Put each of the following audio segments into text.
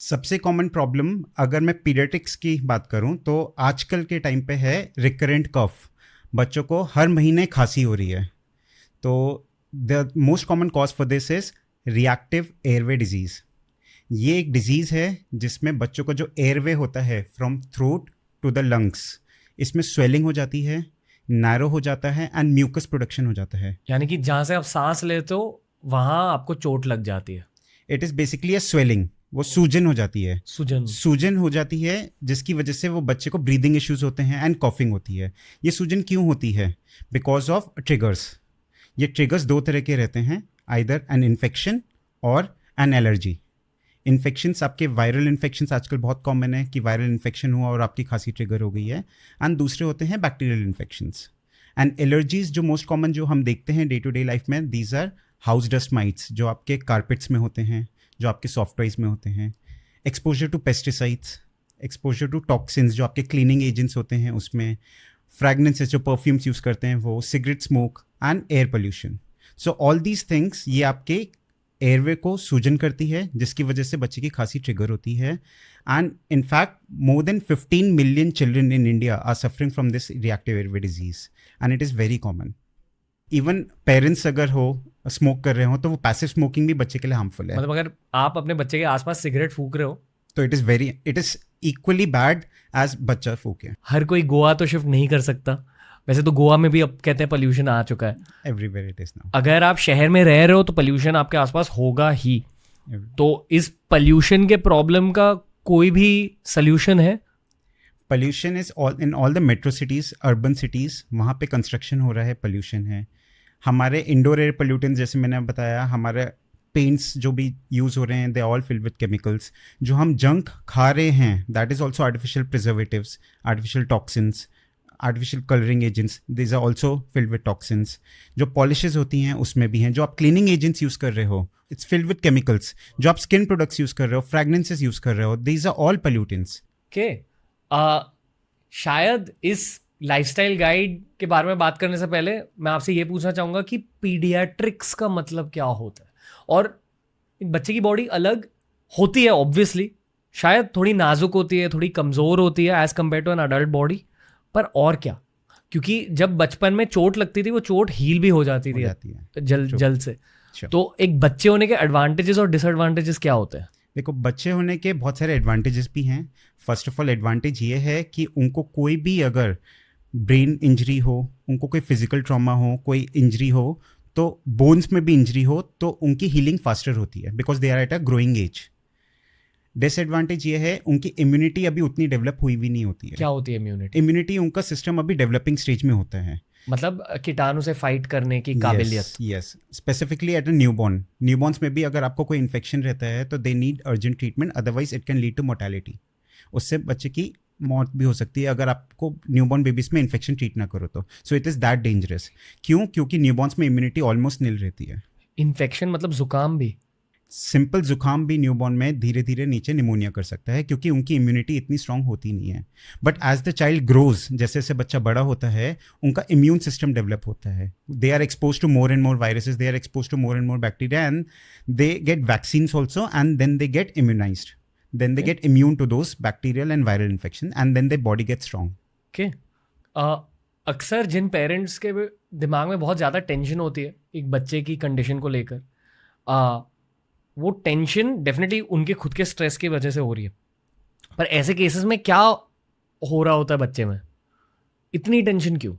सबसे common problem अगर मैं पीडियाट्रिक्स की बात करूं तो आजकल के टाइम पे है रिकरेंट कफ। बच्चों को हर महीने खांसी हो रही है। तो the most common cause for this is reactive airway disease. ये एक डिजीज़ है जिसमें बच्चों का जो एयरवे होता है from throat to the lungs, इसमें स्वेलिंग हो जाती है, नैरो हो जाता है एंड म्यूकस प्रोडक्शन हो जाता है। यानी कि जहाँ से आप सांस लेते हो वहाँ आपको चोट लग जाती है। It is basically a swelling, वो सूजन हो जाती है। सूजन हो जाती है जिसकी वजह से वो बच्चे को ब्रीदिंग इश्यूज होते हैं एंड कॉफिंग होती है। ये सूजन क्यों होती है? Because of triggers. ये ट्रिगर्स दो तरह के रहते हैं, आइदर एन इन्फेक्शन और एन एलर्जी। इन्फेक्शंस आपके वायरल इन्फेक्शंस आजकल बहुत कॉमन है कि वायरल इन्फेक्शन हुआ और आपकी खांसी ट्रिगर हो गई है, एंड दूसरे होते हैं बैक्टीरियल इन्फेक्शंस। एंड एलर्जीज जो मोस्ट कॉमन जो हम देखते हैं डे टू डे लाइफ में, these are house dust mites जो आपके कारपेट्स में होते हैं, जो आपके सॉफ्ट टॉयज में होते हैं, exposure to pesticides, exposure to toxins जो आपके क्लीनिंग एजेंट्स होते हैं उसमें, फ्रैगनेंसेस जो परफ्यूम्स यूज़ करते हैं वो, cigarette smoke and air pollution. So all these things ये आपके एयरवे को सूजन करती है जिसकी वजह से बच्चे की खांसी ट्रिगर होती है। And in fact more than 15 million children in India are suffering from this reactive airway disease and it is very common. Even parents अगर हो स्मोक कर रहे हो तो वो पैसिव स्मोकिंग भी बच्चे के लिए हार्मफुल है। मतलब अगर आप अपने बच्चे के आसपास सिगरेट फूक रहे हो तो it is equally bad as बच्चा फूके। हर कोई गोवा तो शिफ्ट नहीं कर सकता। वैसे तो गोवा में भी अब कहते हैं पोल्यूशन आ चुका है, एवरीवेयर इट इज नाउ। अगर आप शहर में रह रहे हो तो पोल्यूशन आपके आसपास होगा ही। तो इस पोल्यूशन के प्रॉब्लम का कोई भी सोल्यूशन है? Pollution is in all the metro cities, urban cities, वहाँ पे कंस्ट्रक्शन हो रहा है, पोल्यूशन है। हमारे इंडोर एयर पोल्यूटेंट्स जैसे मैंने बताया, हमारे पेंट्स जो भी यूज़ हो रहे हैं they all filled with chemicals. जो हम जंक खा रहे हैं that is also artificial preservatives, artificial toxins, artificial colouring agents, this are also filled with toxins. जो पॉलिशेज होती हैं उसमें भी हैं। जो आप क्लीनिंग एजेंट्स यूज़ कर रहे हो इट्स फिल्ड विद केमिकल्स। जो आप स्किन प्रोडक्ट्स यूज़ कर रहे हो, फ्रेगनेंसेस यूज़ कर रहे हो, दीज आर ऑल पोल्यूटेंट्स। के शायद इस लाइफस्टाइल गाइड के बारे में बात करने से पहले मैं आपसे ये पूछना चाहूँगा कि पीडियाट्रिक्स का मतलब क्या होता है? और एक बच्चे की बॉडी अलग होती है ऑब्वियसली, शायद थोड़ी नाजुक होती है, थोड़ी कमज़ोर होती है as compare to an adult body, पर और क्या? क्योंकि जब बचपन में चोट लगती थी वो चोट हील भी हो जाती थी जल्द से। तो एक बच्चे होने के एडवांटेजेस और डिसएडवांटेजेस क्या होते हैं? देखो, बच्चे होने के बहुत सारे एडवांटेजेस भी हैं। फर्स्ट ऑफ ऑल एडवांटेज ये है कि उनको कोई भी अगर ब्रेन इंजरी हो, उनको कोई फिजिकल ट्रॉमा हो, कोई इंजरी हो, तो बोन्स में भी इंजरी हो तो उनकी हीलिंग फास्टर होती है because they are at a growing age. Disadvantage ये है उनकी इम्यूनिटी अभी उतनी डेवलप हुई भी नहीं होती है। क्या होती है इम्यूनिटी? इम्यूनिटी उनका सिस्टम अभी डेवलपिंग स्टेज में होता है, मतलब कीटाणु से फाइट करने की काबिलियत। Yes, specifically at a newborn. Newborns में भी अगर आपको कोई इन्फेक्शन रहता है तो they need urgent treatment, otherwise it can lead to mortality. उससे बच्चे की मौत भी हो सकती है अगर आपको न्यूबॉर्न बेबीज में इन्फेक्शन ट्रीट ना करो तो। So it is that dangerous. क्यों? क्योंकि न्यूबॉर्न्स में इम्यूनिटी ऑलमोस्ट नील रहती है। इन्फेक्शन मतलब जुकाम भी? सिंपल जुकाम भी न्यूबॉर्न में धीरे धीरे नीचे निमोनिया कर सकता है क्योंकि उनकी इम्यूनिटी इतनी स्ट्रांग होती नहीं है। But as the child grows, जैसे जैसे बच्चा बड़ा होता है उनका इम्यून सिस्टम डेवलप होता है। They are expose to more and more viruses, they are expose to more and more bacteria and they get vaccines also and then they get immunised, then they get immune to those bacterial and viral infection and then their body gets strong. Okay. अक्सर जिन parents के दिमाग में बहुत ज़्यादा tension होती है एक बच्चे की कंडीशन को लेकर, वो टेंशन डेफिनेटली उनके खुद के स्ट्रेस की वजह से हो रही है, पर ऐसे केसेस में क्या हो रहा होता है बच्चे में? इतनी टेंशन क्यों?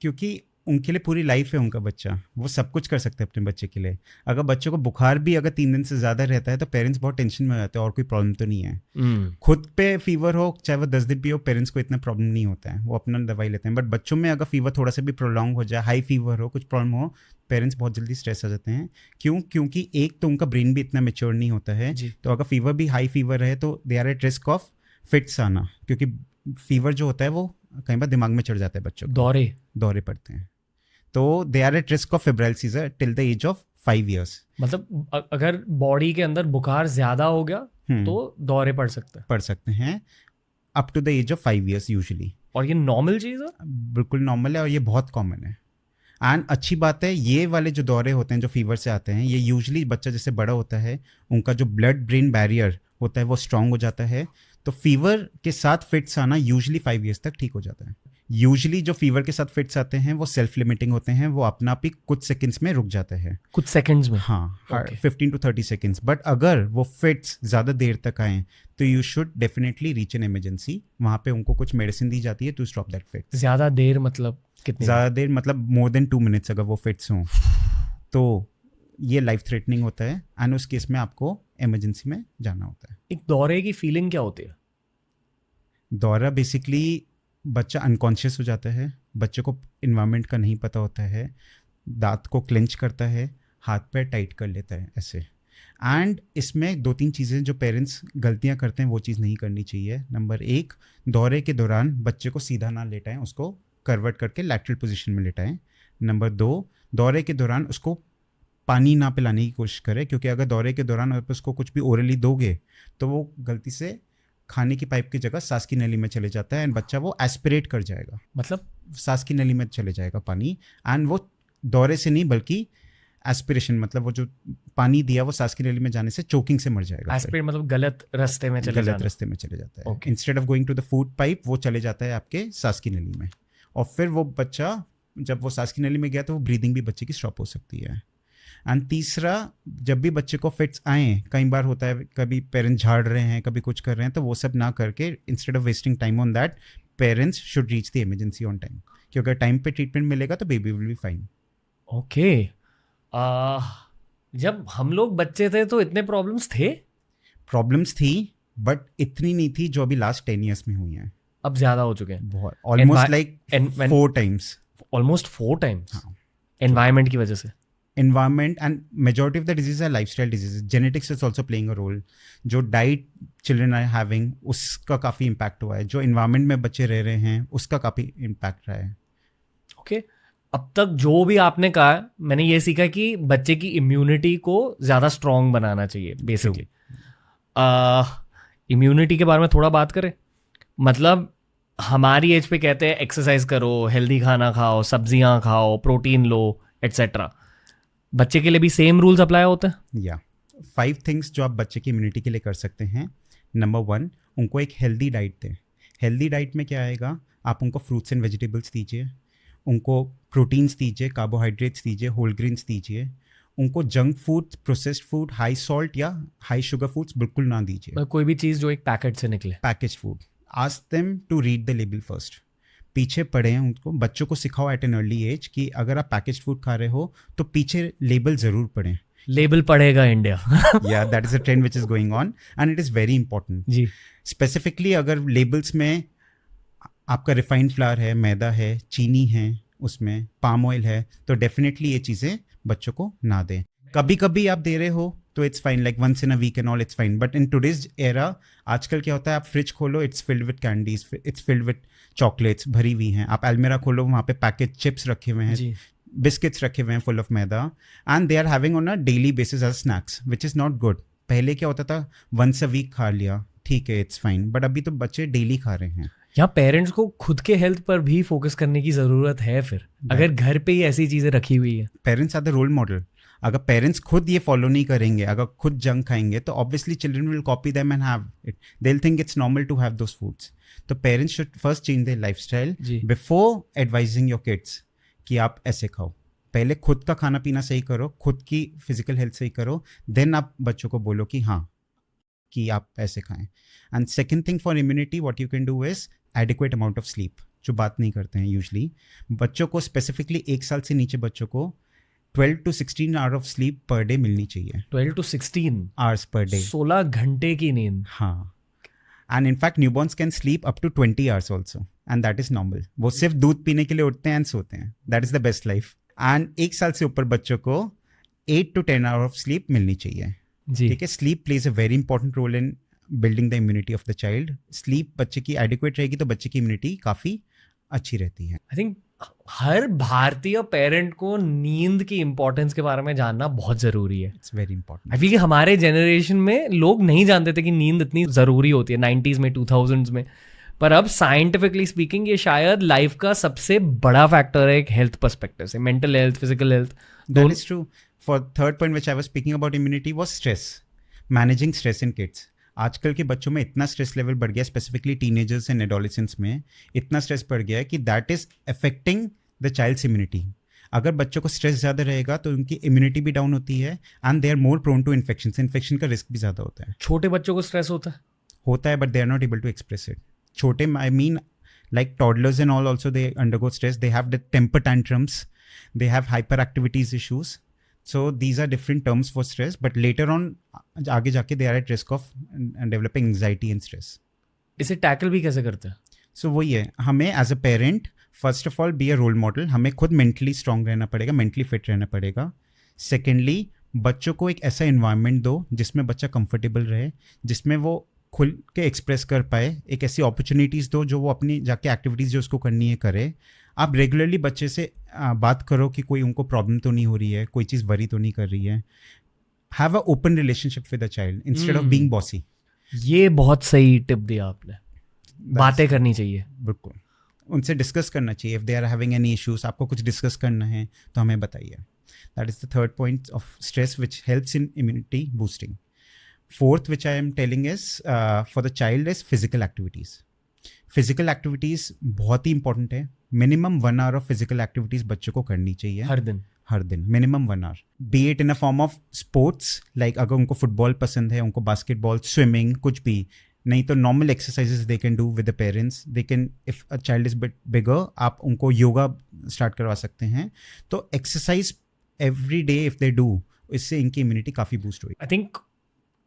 क्योंकि उनके लिए पूरी लाइफ है उनका बच्चा, वो सब कुछ कर सकते हैं अपने बच्चे के लिए। अगर बच्चों को बुखार भी अगर 3 दिन से ज़्यादा रहता है तो पेरेंट्स बहुत टेंशन में रहते हैं और कोई प्रॉब्लम तो नहीं है। खुद पे फीवर हो चाहे वो 10 दिन भी हो, पेरेंट्स को इतना प्रॉब्लम नहीं होता है, वो अपना दवाई लेते हैं। बट बच्चों में अगर फीवर थोड़ा सा भी प्रोलॉन्ग हो जाए, हाई फीवर हो, कुछ प्रॉब्लम हो, पेरेंट्स बहुत जल्दी स्ट्रेस आ जाते हैं। क्यों? क्योंकि एक तो उनका ब्रेन भी इतना मेच्योर नहीं होता है, तो अगर फीवर भी हाई फीवर है तो they are at risk of fits आना, क्योंकि फीवर जो होता है वो कई बार दिमाग में चढ़ जाता है बच्चों को, दौरे पड़ते हैं, तो they are at risk of febrile seizure till the age of 5 years। मतलब अगर बॉडी के अंदर बुखार ज्यादा हो गया तो दौरे पड़ सकते हैं up to the age of 5 years usually. और ये नॉर्मल चीज़ है? बिल्कुल नॉर्मल है और ये बहुत कॉमन है। एंड अच्छी बात है, ये वाले जो दौरे होते हैं जो फीवर से आते हैं, ये यूजुअली बच्चा जैसे बड़ा होता है उनका जो ब्लड ब्रेन बैरियर होता है वो स्ट्रांग हो जाता है, तो फीवर के साथ फिट्स आना यूजली 5 years तक ठीक हो जाता है। यूजली जो फीवर के साथ फिट्स आते हैं वो सेल्फ लिमिटिंग होते हैं, वो अपना आप ही कुछ सेकंड्स में रुक जाते हैं। कुछ सेकंड्स में? हाँ, Okay. 15 to 30 seconds। बट अगर वो फिट्स ज़्यादा देर तक आए तो you should definitely reach an emergency. वहाँ पे उनको कुछ मेडिसिन दी जाती है टू स्टॉप दैट फिट। ज्यादा देर मतलब कितनी? ज़्यादा देर मतलब मोर देन 2 minutes अगर वो फिट्स हों तो ये लाइफ थ्रेटनिंग होता है, एंड उस केस में आपको इमरजेंसी में जाना होता है। एक दौरे की फीलिंग क्या होती है? दौरा बेसिकली बच्चा अनकॉन्शियस हो जाता है, बच्चे को इन्वायरमेंट का नहीं पता होता है, दांत को क्लेंच करता है, हाथ पैर टाइट कर लेता है ऐसे। एंड इसमें 2-3 चीज़ें जो पेरेंट्स गलतियां करते हैं वो चीज़ नहीं करनी चाहिए। नंबर 1, दौरे के दौरान बच्चे को सीधा ना लेटाएं, उसको करवट करके लैटरल पोजीशन में लेटाएं। नंबर 2, दौरे के दौरान उसको पानी ना पिलाने की कोशिश करें, क्योंकि अगर दौरे के दौरान आप उसको कुछ भी ओरली दोगे तो वो गलती से खाने की पाइप की जगह सांस की नली में चले जाता है, एंड बच्चा वो एस्पिरेट कर जाएगा, मतलब सांस की नली में चले जाएगा पानी, एंड वो दौरे से नहीं बल्कि एस्पिरेशन मतलब वो जो पानी दिया वो सांस की नली में जाने से चोकिंग से मर जाएगा। एस्पिरेट मतलब गलत रास्ते में चले गलत जाना। रास्ते में चले जाता है। Okay. Instead of going to the food pipe वो चले जाता है आपके सांस की नली में, और फिर वो बच्चा जब वो सांस की नली में गया तो वो ब्रीदिंग भी बच्चे की स्टॉप हो सकती है। एंड तीसरा, जब भी बच्चे को फिट्स आए, कई बार होता है कभी पेरेंट्स झाड़ रहे हैं, कभी कुछ कर रहे हैं, तो वो सब ना करके instead of wasting time on that, parents should reach the emergency on time, क्योंकि अगर टाइम पे ट्रीटमेंट मिलेगा तो baby will be fine. Okay. जब हम लोग बच्चे थे तो इतने प्रॉब्लम्स थे? प्रॉब्लम्स थी, बट इतनी नहीं थी जो अभी लास्ट 10 years में हुई हैं। अब ज्यादा हो चुके हैं। बहुत, almost like Envi- 4 times। Almost 4 times। हाँ। एनवायरमेंट की वजह से। environment and majority of the diseases are lifestyle diseases, genetics is also playing a role। जो डाइट चिल्ड्रन आर हैविंग उसका काफ़ी इम्पैक्ट हुआ है, जो इन्वायरमेंट में बच्चे रह रहे हैं उसका काफ़ी इम्पैक्ट रहा है। ओके। अब तक जो भी आपने कहा, मैंने ये सीखा कि बच्चे की इम्यूनिटी को ज़्यादा स्ट्रॉन्ग बनाना चाहिए बेसिकली। इम्यूनिटी के बारे में थोड़ा बात करें। मतलब हमारी एज पे कहते हैं एक्सरसाइज करो, हेल्दी खाना खाओ, सब्जियां खाओ, प्रोटीन लो, एट्सेट्रा। बच्चे के लिए भी सेम रूल्स अप्लाई होते हैं? या 5 थिंग्स जो आप बच्चे की इम्यूनिटी के लिए कर सकते हैं। नंबर 1, उनको एक हेल्दी डाइट दें। हेल्दी डाइट में क्या आएगा, आप उनको फ्रूट्स एंड वेजिटेबल्स दीजिए, उनको प्रोटीन्स दीजिए, कार्बोहाइड्रेट्स दीजिए, होल ग्रेन्स दीजिए। उनको junk food, processed food, high salt या हाई शुगर फूड्स बिल्कुल ना दीजिए। कोई भी चीज़ जो एक पैकेट से निकले। Package food, ask them to read the label first. पीछे पढ़े हैं उनको, बच्चों को सिखाओ एट एन अर्ली एज कि अगर आप पैकेज फूड खा रहे हो तो पीछे लेबल ज़रूर पढ़ें। लेबल पढ़ेगा इंडिया। या that is a trend which is going on and it is very important. जी। स्पेसिफिकली अगर लेबल्स में आपका रिफाइंड फ्लावर है, मैदा है, चीनी है, उसमें पाम ऑयल है, तो डेफिनेटली ये चीज़ें बच्चों को ना दें। कभी कभी आप दे रहे हो तो it's fine, like once in a week and all it's fine, but in today's era आजकल क्या होता है, आप फ्रिज खोलो, it's filled with candies, it's filled with chocolates भरी हुई हैं। आप अलमीरा खोलो, वहाँ पे पैकेट चिप्स रखे हुए हैं, बिस्किट्स रखे हुए हैं full of maida, and they are having on a daily basis as snacks, which is not good. पहले क्या होता था, वंस अ वीक खा लिया, ठीक है, इट्स फाइन, बट अभी तो बच्चे डेली खा रहे हैं। यहाँ पेरेंट्स को खुद के हेल्थ पर भी फोकस करने की ज़रूरत है फिर, अगर घर पे ही ऐसी चीज़ें रखी हुई है। Parents are the role model. अगर पेरेंट्स खुद ये फॉलो नहीं करेंगे, अगर खुद जंक खाएंगे, तो obviously children will copy them and have it, they will think it's normal to have those foods. तो parents should first change their lifestyle before advising your kids कि आप ऐसे खाओ। पहले खुद का खाना पीना सही करो, खुद की फिजिकल हेल्थ सही करो, देन आप बच्चों को बोलो कि हाँ कि आप ऐसे खाएं। And second thing for immunity what you can do is adequate amount of sleep, जो बात नहीं करते हैं यूजली। बच्चों को स्पेसिफिकली 1 साल से नीचे बच्चों को 12 to 16 hour of sleep per day मिलनी चाहिए। 12 to 16 आवर्स पर डे, 16 घंटे की नींद। हाँ। And in fact newborns can sleep up to 20 hours also, and that is normal. वो सिर्फ दूध पीने के लिए उठते हैं एंड सोते हैं, that is the best life. And 1 साल से ऊपर बच्चों को 8 to 10 आवर ऑफ स्लीप मिलनी चाहिए। ठीक है, sleep plays a very important role in building the immunity of the child. Sleep बच्चे की एडिक्वेट रहेगी तो बच्चे की इम्यूनिटी काफ़ी अच्छी रहती है। आई थिंक हर भारतीय पेरेंट को नींद की इम्पोर्टेंस के बारे में जानना बहुत ज़रूरी है। It's very important. I feel कि हमारे जनरेशन में लोग नहीं जानते थे कि नींद इतनी ज़रूरी होती है, 90s में, 2000s में, पर अब साइंटिफिकली स्पीकिंग ये शायद लाइफ का सबसे बड़ा फैक्टर है एक हेल्थ पर्सपेक्टिव से, mental health, physical health. That is true. For third point which I was speaking about immunity was stress, managing stress in kids. आजकल के बच्चों में इतना स्ट्रेस लेवल बढ़ गया, स्पेसिफिकली टीनेजर्स एंड एडोलेसेंट्स में इतना स्ट्रेस बढ़ गया है कि that is affecting the child's immunity. अगर बच्चों को स्ट्रेस ज़्यादा रहेगा तो उनकी इम्यूनिटी भी डाउन होती है and they are more prone to infection का रिस्क भी ज़्यादा होता है। छोटे बच्चों को स्ट्रेस होता है but they are not able to express it. छोटे, I mean like toddlers and all also, they undergo stress, they have the temper tantrums, they have hyperactivities issues, so these are different terms for stress, but later on आगे जाके they are at risk of developing anxiety and stress. इसे tackle भी कैसे करते हैं? So वही है, हमें as a parent first of all be a role model, हमें खुद मेंटली स्ट्रांग रहना पड़ेगा, मेंटली फिट रहना पड़ेगा। सेकेंडली बच्चों को एक ऐसा इन्वायरमेंट दो जिसमें बच्चा कंफर्टेबल रहे, जिसमें वो खुल के एक्सप्रेस कर पाए, एक ऐसी अपॉर्चुनिटीज़ दो जो वो अपनी जाके एक्टिविटीज़ जो उसको करनी है करे। आप रेगुलरली बच्चे से बात करो कि कोई उनको प्रॉब्लम तो नहीं हो रही है, कोई चीज़ वरी तो नहीं कर रही है। Have a open relationship with the child instead of being bossy. ये बहुत सही टिप दिया आपने, बातें करनी चाहिए। बिल्कुल, उनसे डिस्कस करना चाहिए। If they are having any issues, आपको कुछ डिस्कस करना है तो हमें बताइए। That is the third point of stress which helps in immunity boosting. Fourth, which I am telling is for the child is physical activities. Physical activities बहुत ही important है। Minimum 1 hour of physical activities बच्चों को करनी चाहिए हर दिन minimum 1 hour. Be it in a form of sports, like अगर उनको football पसंद है, उनको बास्केटबॉल, स्विमिंग, कुछ भी नहीं तो normal exercises they can do with the parents. They can, if a child is bit बिगर, आप उनको योगा स्टार्ट करवा सकते हैं। तो exercise every day if they do, इससे इनकी इम्यूनिटी काफ़ी बूस्ट हुई। आई थिंक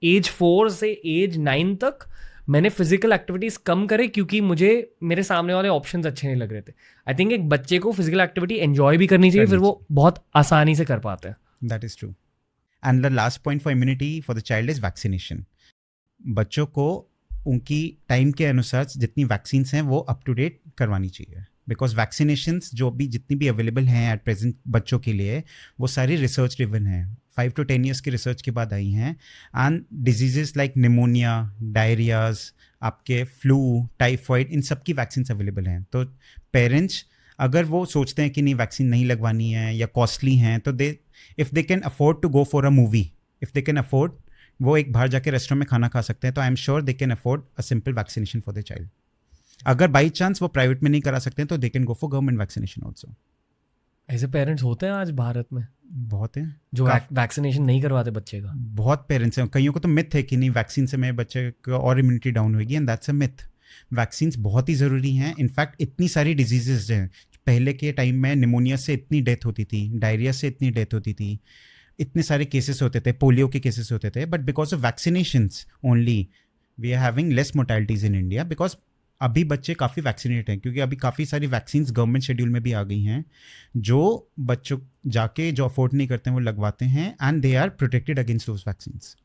एज 4 से एज 9 तक मैंने फिजिकल एक्टिविटीज कम करे क्योंकि मुझे मेरे सामने वाले ऑप्शंस अच्छे नहीं लग रहे थे। आई थिंक एक बच्चे को फिजिकल एक्टिविटी एंजॉय भी करनी चाहिए, फिर वो बहुत आसानी से कर पाते हैं। That is true. And the last point for immunity for the child is vaccination. बच्चों को उनकी टाइम के अनुसार जितनी वैक्सीन्स हैं वो अप टू डेट करवानी चाहिए, बिकॉज वैक्सीनेशंस जो भी जितनी भी अवेलेबल हैं एट प्रेजेंट बच्चों के लिए वो सारी रिसर्च ड्रिवन हैं, 5 to 10 years की रिसर्च के बाद आई हैं। एंड डिजीजेस लाइक निमोनिया, डायरियाज, आपके फ्लू, टाइफॉइड, इन सब की वैक्सीन अवेलेबल हैं। तो पेरेंट्स अगर वो सोचते हैं कि नहीं वैक्सीन नहीं लगवानी है या कॉस्टली हैं, तो they if they can afford to go for a movie, if they can afford, वो एक बाहर जाके रेस्टोरेंट में खाना खा सकते हैं, तो I am sure they can afford a simple vaccination for the child. अगर बाई चांस वो प्राइवेट में नहीं करा सकते हैं तो they can go for government vaccination also. ऐसे पेरेंट्स होते हैं आज भारत में, बहुत हैं जो वैक्सीनेशन नहीं करवाते बच्चे का। बहुत पेरेंट्स हैं, कईयों को तो मिथ है कि नहीं वैक्सीन से मेरे बच्चे का और इम्यूनिटी डाउन होगी, and that's a myth. Vaccines बहुत ही ज़रूरी हैं। इनफैक्ट इतनी सारी डिजीजेज हैं, पहले के टाइम में निमोनिया से इतनी डेथ होती थी, डायरिया से इतनी डेथ होती थी, इतने सारे केसेस होते थे, पोलियो के केसेस होते थे, but because of vaccinations only we are having less mortalities in India, because अभी बच्चे काफ़ी वैक्सीनेट हैं, क्योंकि अभी काफ़ी सारी वैक्सीन्स गवर्नमेंट शेड्यूल में भी आ गई हैं, जो बच्चों जाके जो अफोर्ड नहीं करते हैं वो लगवाते हैं, and they are protected against those vaccines.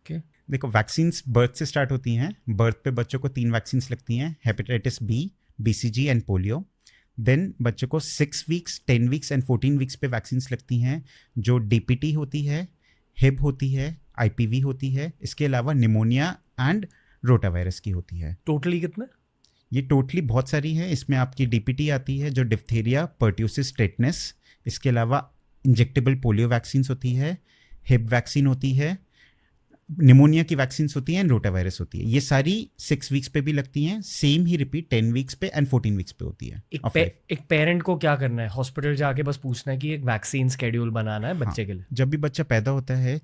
देखो वैक्सीन्स बर्थ से स्टार्ट होती हैं। बर्थ पे बच्चों को 3 वैक्सीन्स लगती हैं, hepatitis B, BCG and polio. Then बच्चों को 6 वीक्स, 10 वीक्स एंड 14 वीक्स पे वैक्सीन्स लगती हैं, जो DPT होती है, हिब होती है, IPV होती है, इसके अलावा निमोनिया एंड रोटा वायरस की होती है। टोटली कितने? ये टोटली बहुत सारी है। इसमें आपकी DPT आती है जो डिप्थीरिया, पर्ट्यूसिस, टेटनस, इसके अलावा इंजेक्टेबल पोलियो वैक्सीन्स होती है, हिब वैक्सीन होती है, निमोनिया की वैक्सीन्स होती हैं एंड रोटा वायरस होती है। ये सारी 6 वीक्स पे भी लगती हैं, सेम ही रिपीट 10 वीक्स पे एंड 14 वीक्स पे होती है। एक पेरेंट को क्या करना है? हॉस्पिटल जाके बस पूछना है कि एक वैक्सीन स्केड्यूल बनाना है बच्चे के लिए। जब भी बच्चा पैदा होता है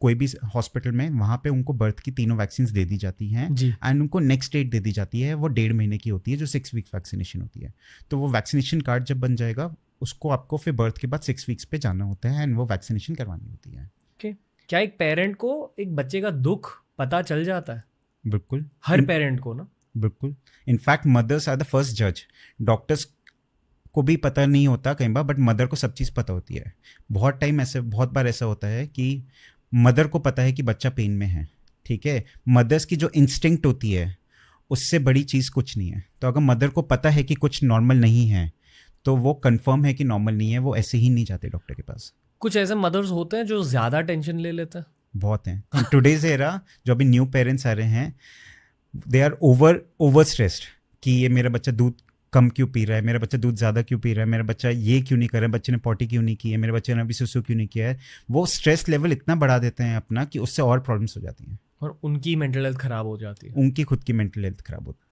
कोई भी हॉस्पिटल में, वहाँ पे उनको बर्थ की तीनों वैक्सीन दे दी जाती हैं एंड उनको नेक्स्ट डेट दे दी जाती है, वो 1.5 महीने की होती है, जो 6 वीक्स वैक्सीनेशन होती है। तो वो वैक्सीनेशन कार्ड जब बन जाएगा उसको आपको फिर बर्थ के बाद 6 वीक्स पे जाना होता है एंड वो वैक्सीनेशन करवानी होती है। क्या एक पेरेंट को एक बच्चे का दुख पता चल जाता है? बिल्कुल, हर पेरेंट को ना। बिल्कुल, in fact mothers are the first जज। डॉक्टर्स को भी पता नहीं होता कई बार, बट मदर को सब चीज़ पता होती है। बहुत बार ऐसा होता है कि मदर को पता है कि बच्चा पेन में है, ठीक है। मदर्स की जो इंस्टिंक्ट होती है उससे बड़ी चीज़ कुछ नहीं है। तो अगर मदर को पता है कि कुछ नॉर्मल नहीं है तो वो कंफर्म है कि नॉर्मल नहीं है, वो ऐसे ही नहीं जाते डॉक्टर के पास। कुछ ऐसे मदर्स होते हैं जो ज़्यादा टेंशन ले लेते हैं। बहुत हैं। टुडेज एरा जो अभी न्यू पेरेंट्स आ रहे हैं, दे आर ओवर स्ट्रेस्ड कि ये मेरा बच्चा दूध कम क्यों पी रहा है, मेरा बच्चा दूध ज़्यादा क्यों पी रहा है, मेरा बच्चा ये क्यों नहीं कर रहा है, बच्चे ने पॉटी क्यों नहीं की है, मेरे बच्चे ने अभी सुसु क्यों नहीं किया है। वो स्ट्रेस लेवल इतना बढ़ा देते हैं अपना कि उससे और प्रॉब्लम्स हो जाती हैं। और उनकी मेंटल हेल्थ खराब हो जाती है। उनकी खुद की मेंटल हेल्थ खराब होती है।